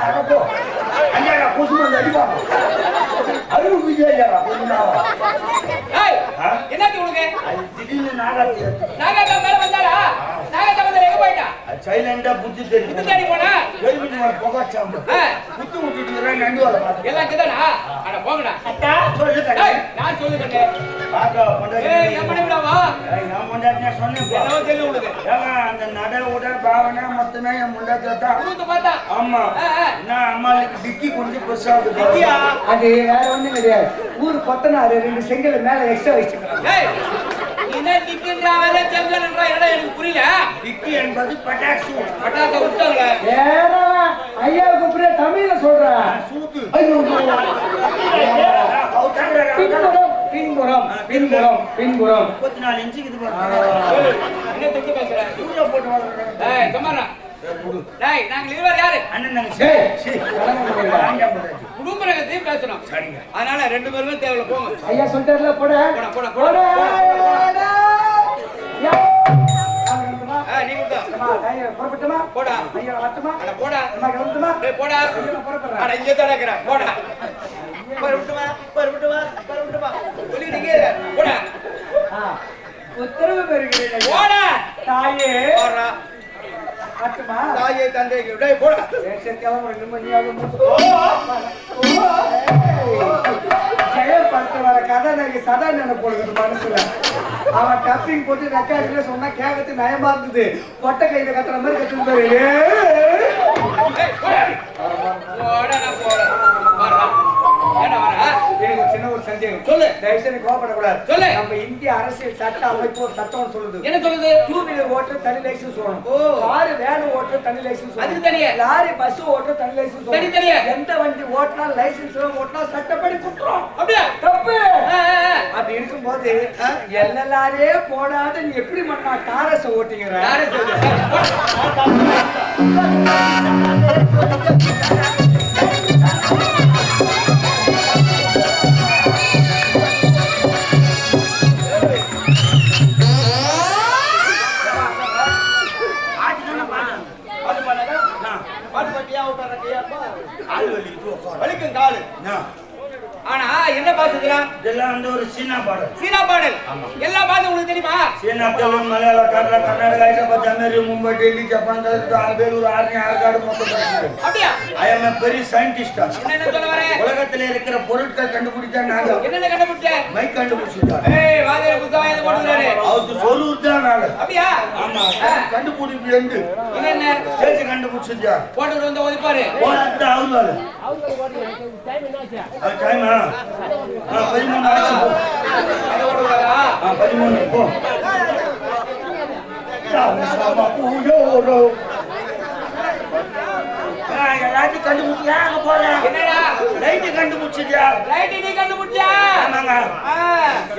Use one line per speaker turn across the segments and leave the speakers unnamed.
அடப்போ அஞ்சா குசுமன் அடிப்பாங்க அருள் விஜயா
என்ன உனக்கு
திடீர்னு நாகாத்தி
நாகாத்தா மேல வந்தாளா நாகாத்தா வந்து எங்க போயிட்டா
சைலண்டா புத்தி தேடி
போனா
புகாச்சாம புத்து விட்டுட்டு நண்டு வர பாத்து
எல்லாம் கிதானா அட போங்கடா
அத்தா சொல்லுங்க
நான் சொல்லுங்க
பாக்க பொண்டாட்டி
ஏய் நம்ம விடாவா
நான் பொண்டாட்டி சொன்னேன்
என்ன தெரியல உங்களுக்கு
ஏங்க அந்த நட உட பாவனை மொத்தமே என் முண்டாட்டி தான்
உருத்து பார்த்தா
ஆமா நான் அம்மாளுக்கு டிக்கி கொஞ்சம் பெருசாகுது
டிக்கியா
அது வேற ஒண்ணும் கிடையாது ஊர் கொத்தனாரு 2 செங்கல் மேல எக்ஸ்ட்ரா வச்சிருக்காங்க
ஏய் என்ன டிக்கின்றாவல செங்கல்ன்றா என்னடா எனக்கு புரியல
டிக்கி என்பது பட்டாசு
பட்டாசு விட்டாங்க
ஏடா ஐயாவுக்கு புரிய தமிழ்ல சொல்றேன்
சூத்து
ஐயோ
பின்புறம்
பின்புறம்
34 இன்ச்சுக்கு இது பாருங்க
என்ன திக்கு பேசுற
தூர போட்டு வளர்றேன்
ஏய் கமாரா டேய் நாங்க இருவர் யாரு
அண்ணன் நாங்க
குடும்பரகத்தையும் பேசணும்
சரிங்க
அதனால 2 பேருமே தேவல போங்க
ஐயா சொல்லிட்டார்ல போட
போடா போடா போடா நீ குடுடா
புறப்பட்டுமா
போடா
ஐயா வரட்டுமா
அட போடா
அம்மா கவுந்துமா
டேய் போடா
புறப்படுறேன்
அட இங்க தான் இருக்கற போடா பரவிட்டுமா சொல்லிட்டீங்க போடா
உத்தரவு பெறுகிறேன்
போடா
தாயே
போடா
வரட்டுமா
தாயே தந்தை டேய் போடா
கிளம்புற நிம்மதியாக ஜெயப்படுத்த வர கதை எனக்கு சதா நினைப்பொழுது மனசுல அவன் டப்பிங் போட்டு ரெக்கார்டில் சொன்னா கேட்கறது நயமா இருந்தது கொட்டை கையில கத்துற மாதிரி கத்துட்டு எனக்கு ஒரு சின்ன ஒரு சந்தேகம்
சொல்லு
தயவுசெய்து கோபப்படக்கூடாது
சொல்லு
நம்ம இந்திய அரசியல் சட்ட அமைப்பு ஒரு சட்டம் சொல்லுது
என்ன சொல்லுது
2 வீலர் ஓட்டுற தனி லைசன்ஸ் சொல்லணும் கார் வேன் ஓட்டுற தனி லைசன்ஸ்
அது தனியா
லாரி பஸ் ஓட்டுற தனி லைசன்ஸ்
தனி தனியா
எந்த வண்டி ஓட்டினா லைசன்ஸ் ஓட்டினா சட்டப்படி குற்றம்
அப்படியே
தப்பு அப்படி இருக்கும்போது எல்லாரே போடாத நீ எப்படி பண்ணா காரஸ ஓட்டிங்கற
வலிக்கும் காலு ஆனா என்ன பாத்துக்கிறா
இதெல்லாம் வந்து ஒரு சீனா பாடல்
சீனா பாடல் எல்லா பாட்டும் உங்களுக்கு தெரியுமா
சீனா தெலுங்கு மலையாள Kannada Karnataka Hyderabad America Mumbai Delhi Japan Bangalore army Arcot மொத்தம்
அப்படியா
ஐ எம் a பெரிய சயின்டிஸ்ட்
என்ன சொல்ல வரே
உலகத்துல இருக்கிற பொருட்கள் கண்டுபிடிச்சா நாங்க
என்னென்ன கண்டுபிடிச்ச
மைக் கண்டுபிடிச்சிட்டாரு
ஏய் வாதே புத்தகம் எது போடுறாரு
அவருக்கு சொல்லுதான் நாங்க
அப்படியா
ஆமா கண்டுபிடிப்பு எந்து
என்ன
சேச்சு கண்டுபிடிச்சியா
போட்டு வந்து ஓதிப்பாரு
போறது அவரு டைமா 13
அது ஓடுறாரா
13 போ சாமா பூயோரோ எல்லாத்தையும் கண்டுபிடிச்சியா அங்க போறேன்
என்னடா
லைட் கண்டுபிடிச்சியா
லைட் நீ கண்டுபிடிச்சா
ஆமாங்க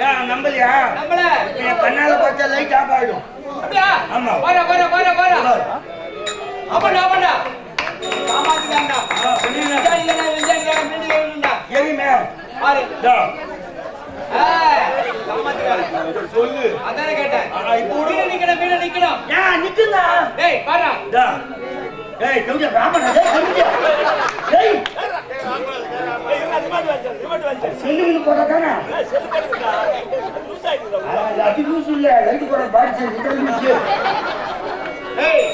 ஏன் நம்பலையா
நம்மள
என் கண்ணால பார்த்தா லைட் ஆஃப் ஆயிடும்
அப்படியா
ஆமா
வர அப்படா காமாத்தியாண்டா
சொல்லுங்க
இல்லனா வெஞ்சாங்க மீண்டில விழுந்தா
எரிமே
பாரு
டா
காமாத்தியாண்டா
சொல்லு
அதானே கேட்டேன்
இப்போ
மீன நிக்கணும்
ஏன் நிக்குங்க
டேய் பாரு
டா ஏய் கவுஜா ராமனா டேய் கவுஜா டேய் செல்லுன்னு போறதானே அது லூஸ் இல்ல லைட் போற பாடி லூஸ்
ஏய்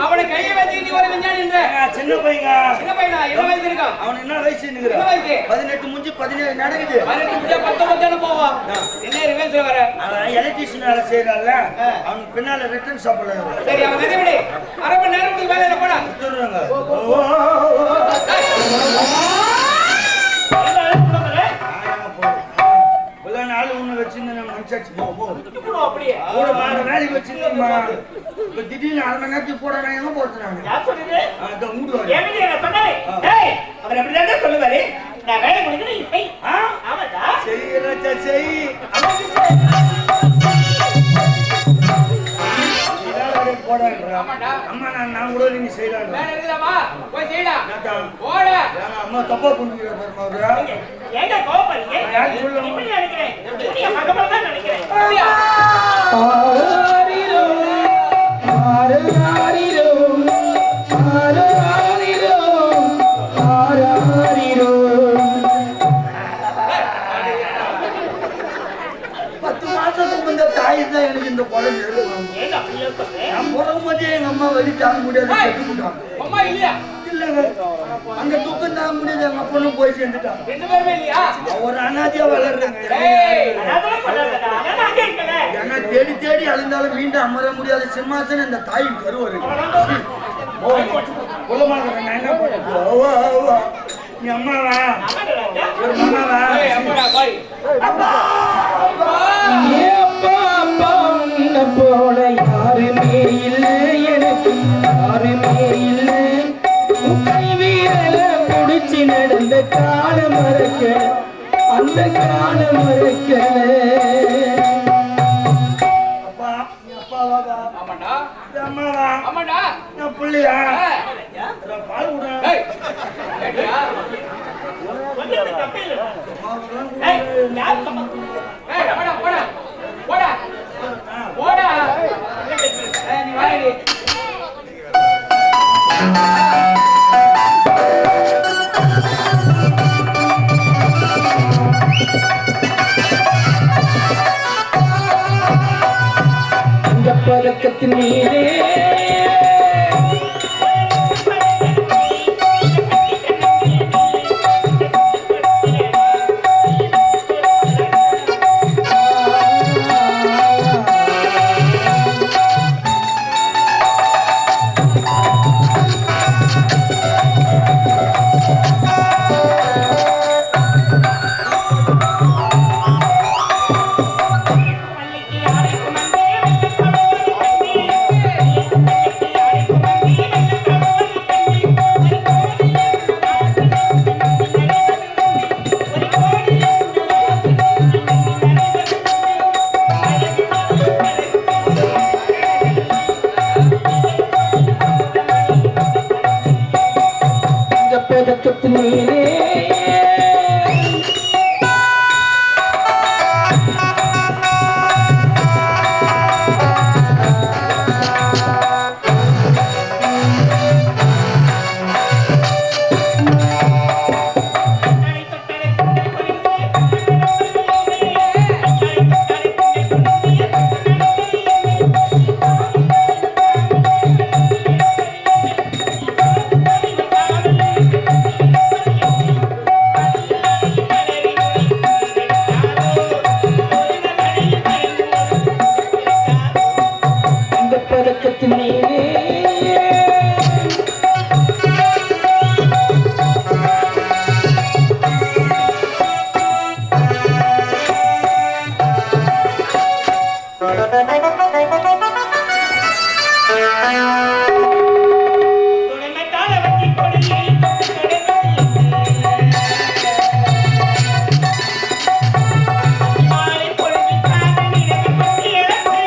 அவனை கையை வச்சு நீ ஒரு விஞ்ஞானின்ற
சின்ன பையங்க
சின்ன பையனா என்ன வயசு இருக்கான்
அவன் என்ன வயசு நிக்குற
என்ன வயசு
18 முடிஞ்சு 17 நடக்குது
18 முடிஞ்சா 19 போவான் என்ன ரிவர்ஸ்ல வர
அவன் எலக்ட்ரிஷியன் வேலை செய்யறான்ல அவனுக்கு பின்னால ரிட்டர்ன் ஷாப்ல
சரி அவன் கதை விடு அரை மணி நேரம் முடிஞ்சு வேலையில போடா
சொல்றாங்க நாலு ஒண்ணு வச்சிருந்தேன் மனுஷாச்சு
அப்படியே
ஒரு மாத வேலைக்கு வச்சிருந்தேன்மா இப்ப திடீர்னு 1/2 மணி நேரத்துக்கு போட நான் எங்க போட்டுறாங்க
அவர் அப்படிதான் சொல்லுவாரு நான் வேலை முடிஞ்சு
செய் அம்மா நான் கூட நீங்க செய்யலாம்
போய் செய்யடா போட
அம்மா தப்பா பண்ணுறேன்
ஏங்க கோபப்படுறீங்க நினைக்கிறேன் நினைக்கிறேன்
இந்த குழந்தை எடுக்கணும்.
ஏன் அப்படியே சொல்றேன்?
நான் பிறக்கும் போதே எங்க அம்மா வலி தாங்க முடியாது செத்து போட்டாங்க.
அம்மா இல்லையா?
இல்லைங்க, அங்க துக்கம் தாங்க முடியாது. எங்க அப்பனும் போய் சேர்ந்துட்டாங்க.
2 பேருமே இல்லையா?
ஒரு அனாதையா வளர்றாங்க.
ஏய்,
அதான் பண்ணாதடா. நான் அங்கே இருக்கேனே.
ஏன்னா தேடி தேடி அழிந்தாலும் மீண்டும் அமர முடியாத சிம்மாசனம் இந்த தாயின் கருவறை. நான் என்ன பண்ண? நீ அம்மாவா ஒரு மாமாவா?
ஏய், அம்மாடா பாய்.
அப்பா
போல யாருமே இல்லை எனக்கு, யாருமே இல்லை. கை வீரல முடிச்சு நடந்த காலம் மறக்க, அந்த காலம் மறக்கல.
அப்பா நீ அப்பாவா?
ஆமாடா.
இது அம்மாவா?
ஆமாடா.
நான் புள்ளியா?
ஏய்,
பால் விடுறேன்.
ஏய், கேட்டியா?
வந்து தப்பே இல்ல. ஏய், யார் சம்மா?
ஏய், அம்மாடா, போடா. போடா. போடா. ஏய், நீ வாடி.
இந்த பழக்கத்தின் மீதே பதக்கத்தின் மீதே பதக்கத்தின் மீதே
துணைமத்தால வச்சி கொடியே மாலை பொழுது காதல் நினைவு பற்றி எழுந்து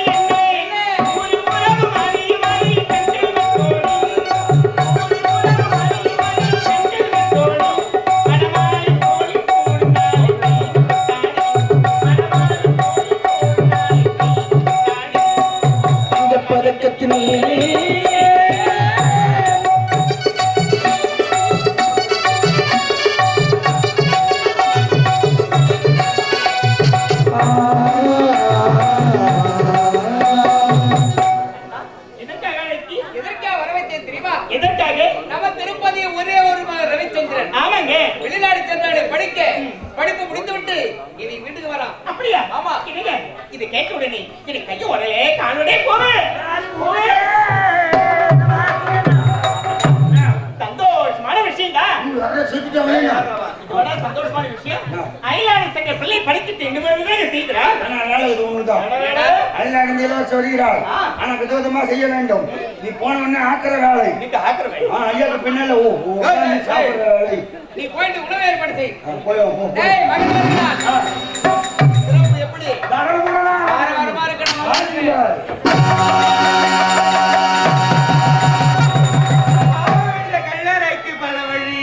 என்னே ஒரு உறவு மாறி மாறி கண்கள் கோடி ஒரு உறவு மாறி மாறி கண்கள் கோடி மனமாலை கோடி கூர்ந்தாய் மனமாலை கோடி கூர்ந்தாய்
இந்த பதக்கத்தின் மீதே
எதற்காக அழைத்தி?
எதற்காக வர வைத்தேன் தெரியுமா?
எதற்காக?
நம்ம திருப்பதி ஒரே ஒரு மகன் ரவிச்சந்திரன்
ஆமாங்க.
வெளிநாடு சென்றாடு படிக்க, படிப்பு முடித்துவிட்டு இனி வீட்டுக்கு வரான்.
அப்படியா?
ஆமா.
என்னங்க இது கேட்ட உடனே எனக்கு கைய உடலே காலோடே போவேன். சந்தோஷமான விஷயம் தான்.
நீ வர செத்துட்டவனே.
இதோட சந்தோஷமான விஷயம் அயலாளர் சங்க பிள்ளை படிச்சுட்டு எங்க வேலை செய்கிறார்.
அதனால இது ஒண்ணுதான். அயல்நாடு இலவச வருகிறாள். ஆனா விதவிதமா செய்ய வேண்டும். நீ போன உடனே ஆக்கிற வேலை.
எனக்கு ஆக்கிரமே
ஐயாக்கு பின்னால உட்கார்ந்து சாப்பிடுற வேலை.
நீ போயிட்டு உணவு ஏற்பாடு செய்.
போய்
டேய், மகன் வருகிறான். சிறப்பு எப்படி? வார வாரமா இருக்கணும்.
கல்லறைக்கு பல வழி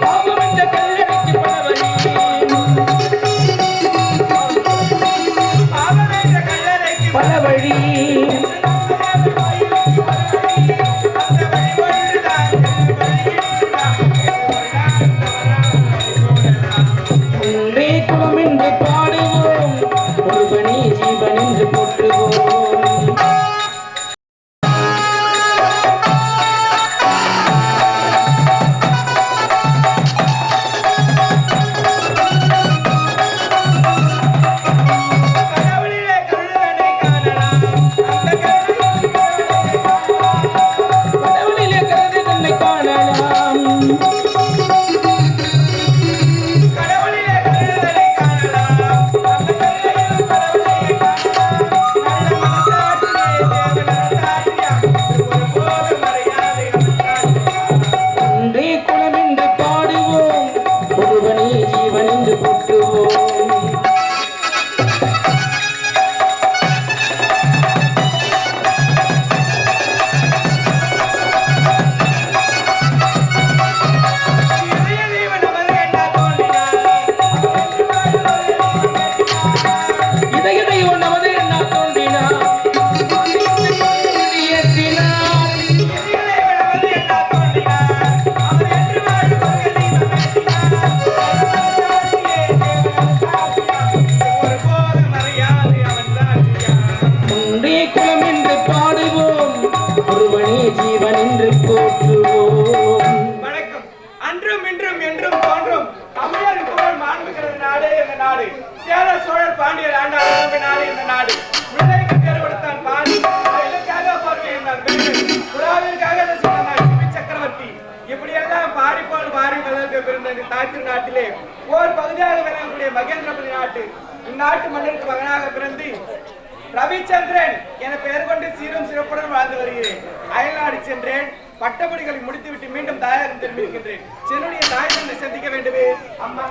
பாவம் இந்த கல்லறைக்கு பல வழி. பல வழி ஒன்றே குலம் என்று பாடுவோம், போற்றுவோம்.
கடவுளிலே கருணனை காணலாம் அந்த
கடவுளிலே கருணை தன்னை காணலாம்.
கடவுளிலே கருணனை காணலாம் அந்த கருணையில் கடவுளையே காணலாம் நல்ல மனசாட்சியே தேவனசாட்சியா ஒருபோது மறையாதே நமசாட்சியா
ஒன்றே குலம் என்று பாடுவோம், ஒருவனே ஜீவன் என்று போற்றுவோம்.
இதய தெய்வம் நமது என்ன தோன்றினார்
இதய தெய்வம் நமது என்ன தோன்றினார், ஏற்றினார்.
இதய தெய்வம் நமது என்ன தோன்றினார் அவர் என்று வாழ் கொள்கை தெய்வம் ஏற்றினார் மனசாட்சியே தேவனசாட்சியா ஒருபோது மறையாதே அவன் சாட்சியா
ஒன்றே குலம் என்று பாடுவோம், ஒருவனே ஜீவன் என்று போற்றுவோம்.
வணக்கம். அன்றும் இன்றும் என்றும் தோன்றும் தமிழர் புகழ் மாண்புகிறது நாடே இந்த நாடு. சேர சோழர் பாண்டியர் ஆண்டார் அரம்பு நாடு இந்த நாடு. விளைக்கு தேர்வெடுத்தான் பாண்டி, இதற்காக பார்வையினார் வேலன், புறாவிற்காக ரசிகனார் சிபி சக்கரவர்த்தி. இப்படியெல்லாம் பாடிப்போல் பாரி மலர்கள் பிறந்த இந்த தாய்த்திரு நாட்டிலே ஓர் பகுதியாக விளங்கக்கூடிய மகேந்திரபுரி நாட்டு இந்நாட்டு மன்னருக்கு மகனாக பிறந்து ரவிச்சந்திரன் என பெயர் கொண்டு சீரும் சிறப்புடன் வாழ்ந்து வருகிறேன். அயல்நாடு சென்றேன், பட்டப்படிகளை முடித்துவிட்டு மீண்டும் தாயகம் திரும்பியிருக்கின்றேன். என்னுடைய தாய் தந்தை சந்திக்க வேண்டுமே அம்மா.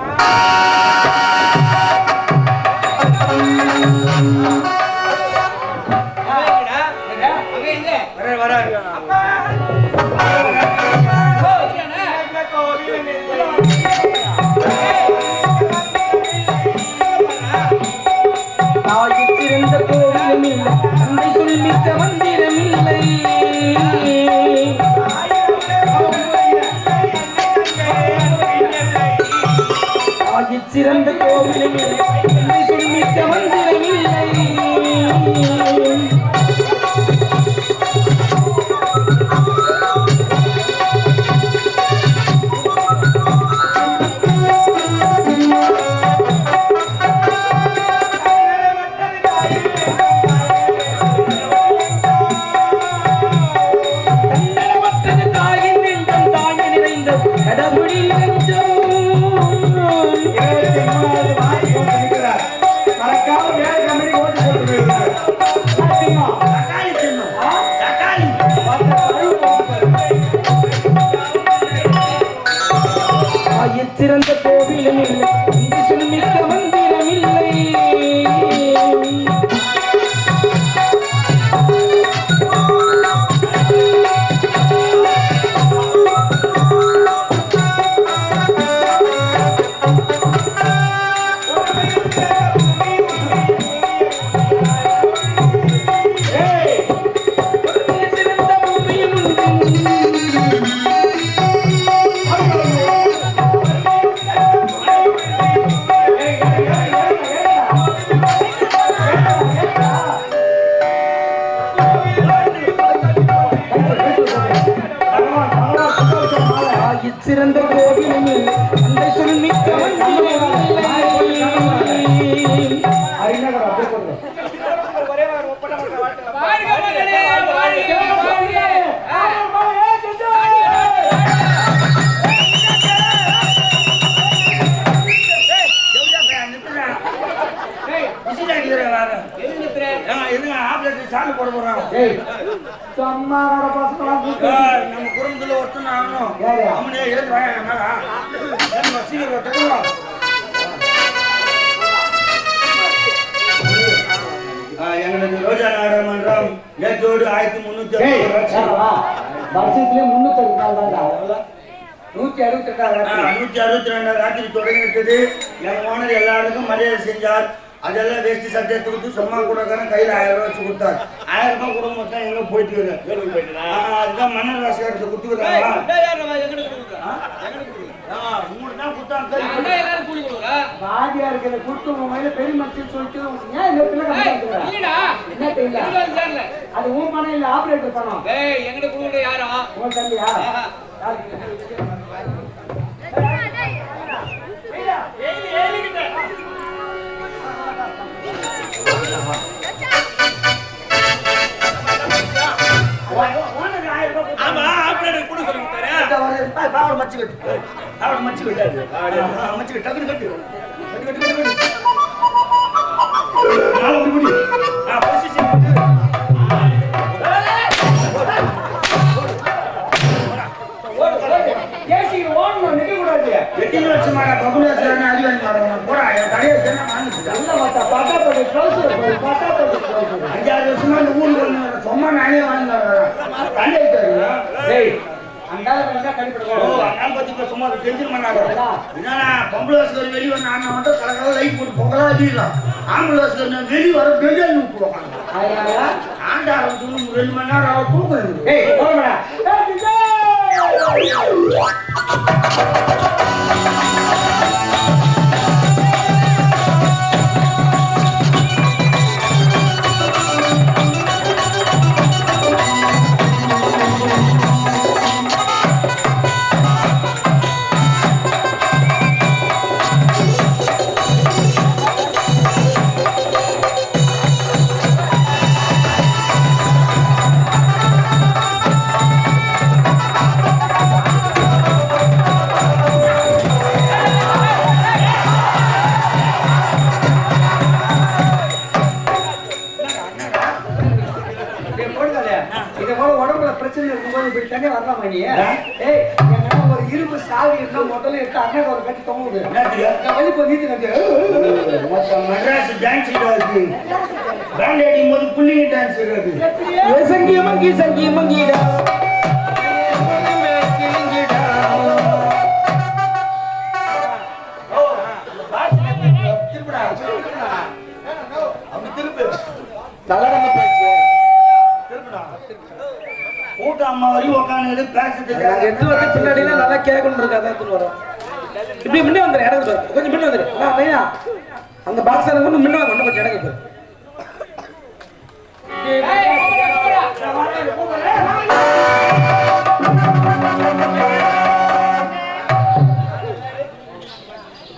அப்பா.
தாயிற் சிறந்த கோவிலும் இல்லை, தந்தை சொல்மிக்க மந்திரம் இல்லை. தாயிற் சிறந்த கோவிலும் இல்லை, தந்தை சொல்மிக்க மந்திரம் இல்லை. தன்னலமற்றது தாயின் நெஞ்சம், தாங்கி நிறைந்த கடவுளின் நெஞ்சம்.
23வது வாய் போட்டு நிற்கிறார். மறக்காம வேற கம்பெனி ஓட்டு போட்டு போயிருக்காரு. பாத்தீங்களா?
தக்காளி தின்னும். தக்காளி.
அந்த கழுவு போட்டு
தாயிற் சிறந்த கோவிலும் இல்லை, தந்தை சொல்மிக்க மந்திரம் இல்லை. சிறந்த பூமியும் உண்டு. தாயிற் சிறந்த கோவிலும் இல்லை, தந்தை சொல்மிக்க மந்திரம் இல்லை.
ஐநகர் அப்படியே போடுங்க.
ஒரே ஒரு ஒப்பந்தம் வாழ்க்கை.
வாழ்க மகளே, வாழ்க, வாழ்க.
சாமி போட போறான்.
ஏய், சும்மாதான பசங்களாம் கூப்பிட்டு
நம்ம குடும்பத்துல ஒருத்தன் ஆகணும்.
ஏயா?
அவனே ஏது வாங்க சீக்கிரம் தருவா. எங்களுக்கு ரோஜா நாடாளுமன்றம் நேற்றோடு 1360
வா. வருஷத்துலயே 364 தான். 162
162 ராத்திரி தொடங்கிவிட்டது. என் ஓனர் எல்லாருக்கும் மரியாதை செஞ்சார். அதெல்லாம் வேஷ்டி சட்டையை கொடுத்து சும்மா கொடுக்கறேன். கையில் 1000 ரூபாய் வச்சு கொடுத்தார். 1000 ரூபாய் கொடுக்க மொத்தம் எங்க போயிட்டு அதுதான் மன்னர் ராசிகாரத்தை கொடுத்துக்கிறாங்க. உங்களுக்கு தான் கொடுத்தாங்க
அண்ணா எல்லாரும் கூலி கொடுக்குறா
வாதியா இருக்கிற குடுத்து உன் மேல பெரிய மனுஷன் சொல்லிட்டு ஏன் இந்த பிள்ளை கம்மியா
இல்லடா
என்ன தெரியல
இருபது சேர்ல
அது உன் பணம் இல்ல ஆபரேட்டர் பணம்
ஏய் எங்கிட்ட கொடுக்குற யாரும்
உன் தம்பியா
ஆமா ஆபரேட்டர் கூட சொல்லி கொடுத்தாரு பாவட மச்சி கட்டு பாவட மச்சி கட்டு மச்சி கட்டு டக்குனு கட்டு கட்டு கட்டு கட்டு நாளை முடி பொசிஷன்
கேசிக்கு ஓடணும் நிக்க கூடாது
எத்தனை வருஷமா பகுலேஸ்வரன் அதிகாரி மாடணும் போடா என் கடையை என்ன வாங்கிட்டு
நல்ல மாட்டா பட்டா போட்டு பட்டா போட்டு
5-6 வருஷமா இந்த ஊருக்கு வந்து சும்மா நானே வாங்கி தண்ணி வைத்தாருங்களா
டேய் அங்கால வந்தா கடிப்படும்
ஓ அண்ணன் பத்தி இப்ப சும்மா டென்ஷன் பண்ணாங்க என்னன்னா பொம்பளை வாசகர் வெளியே வந்து அண்ணன் மட்டும் கலக்கல லைட் போட்டு பொங்கலா அடிக்கலாம் ஆம்பளை வாசகர் வெளியே வர வெளியே விட்டுருவாங்க
ஆயா
ஆண்டாரம் 2 மணி நேரம் தூக்கம்
ஏய் போடா பிரச்சனை இருக்கும்போது இப்படி தண்ணி வரலாமா நீ ஏய் என்ன ஒரு இரும்பு சாவி இருந்தா முதல்ல எடுத்து அண்ணன் ஒரு கட்டி தொங்குது வெளி போய் நீத்து கட்டி
மெட்ராஸ் டான்ஸ் இருக்கு பேண்ட் அடிக்கும் போது புள்ளிங்க டான்ஸ் இருக்கு
சங்கிய மங்கிடா
அப்படி திருப்பு
தலகண பேச்சு
திருப்புடா கூட்ட அம்மா வரையும் உட்காந்து பேசுறதுக்கு
எடுத்து வந்து பின்னாடியில நல்லா கேட்கணும் இருக்கா தான் எடுத்துட்டு வரோம் இப்படி முன்னே வந்துரு இடத்துக்கு பாரு கொஞ்சம் முன்னே வந்துரு பையா அந்த பாக்ஸ் கொண்டு முன்னே வந்து கொஞ்சம் இடத்துக்கு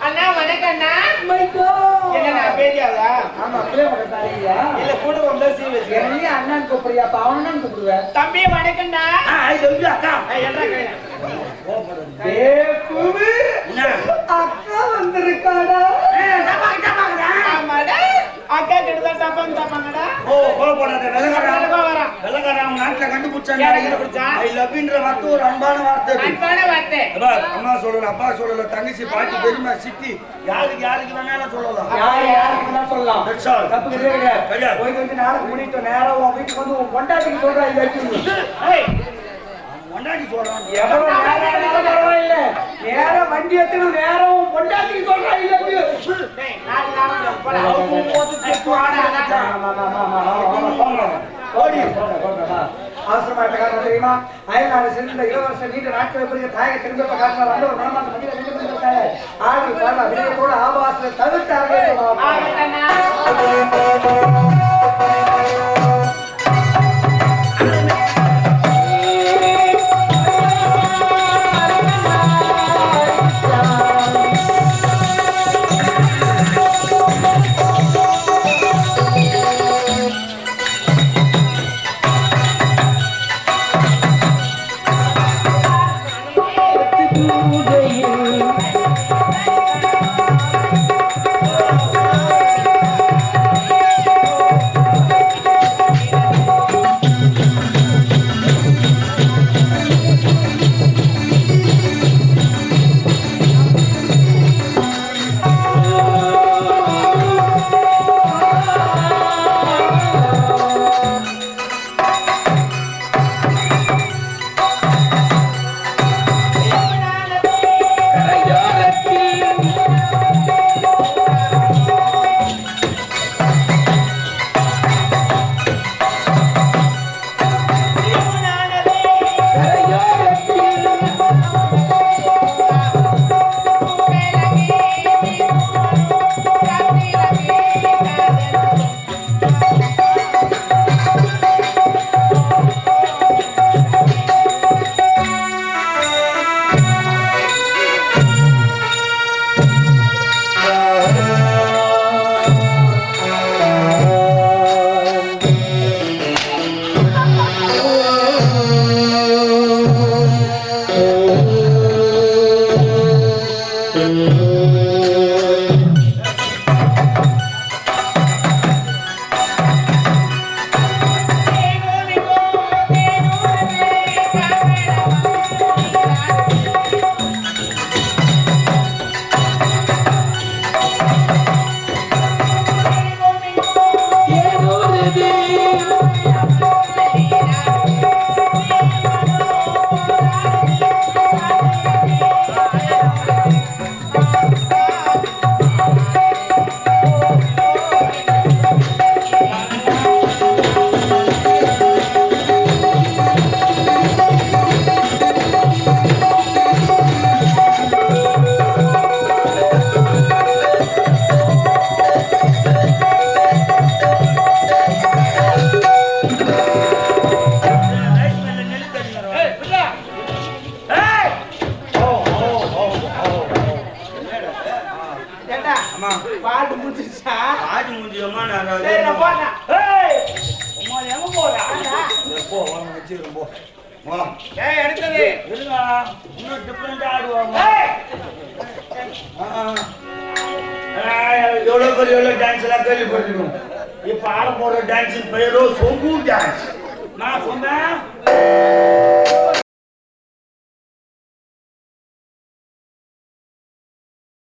அண்ணா வணக்கம் அண்ணா
என்னண்ணா பேதியாதா
ஆமா பிள்ளை தாரியா
இல்ல கூட வந்தா சீ வச்சு
என்ன அண்ணன் கூப்பிடுறியா பவனன் கூப்பிடுவேன்
தம்பி வணக்கம்டா
அக்கா
என்ன கையில
அக்கா வந்திருக்காடா
ஆமாடா அக்கா கிட்ட தப்பாங்கடா
ஓ கோபப்படாத வெள்ளக்காரன் நாட்டுல கண்டுபிடிச்சான் ஐ லவ்ன்ற வார்த்தை ஒரு அன்பான வார்த்தை
அன்பான வார்த்தை
அம்மா சொல்லல அப்பா சொல்லல தங்கச்சி பாட்டி பெரியமா சித்தி யாருக்கு வேணாலும் சொல்லலாம்
யாருக்கு தான் சொல்லலாம்
That's all.
தப்பு கிடையாது
கிடையாது.
போய் வந்து நாளைக்கு முடிட்டு நேரா உன் வீட்டுக்கு வந்து உன் கொண்டாட்டிக்கு சொல்றா இது வச்சு
கொண்டாடி சொல்றான்
எவ்வளவு நேரம் ஆனாலும் பரவாயில்ல நேரம் வண்டி எடுத்து நேரம் உன் கொண்டாட்டிக்கு சொல்றா இது வச்சு
டேய் நாளைக்கு போடா
ஓடி அவசரமாட்ட காரணம் தெரியுமா அயல்நாடு சென்ற இளவரச நீண்ட நாட்கள் பிறகு தாயக திரும்ப காரணம் வந்து ஒரு மனமாட்ட மனித நின்று ஆடல் காரணம் விஜயத்தோடு ஆபாசத்தை தவிர்த்தார்கள்
ஆகட்டண்ணா
பூஜையில்
அம்மா
பாட்டு முடிச்சிருச்சா
ஆதி முடிஞ்சிடமா
சரி நான் போறேன் ஏய் அம்மா எங்க போறா
போ வாங்க வச்சிருக்கோம் போ வா
ஏய் எடுத்தது
இருங்க இன்னும் டிஃப்ரெண்டா ஆடுவாங்க எவ்வளோ பெரிய டான்ஸ் எல்லாம் கேள்விப்பட்டிருக்கோம் இப்ப ஆட போற டான்ஸின் பெயரோ சொம்பு டான்ஸ் நான் சொன்னேன்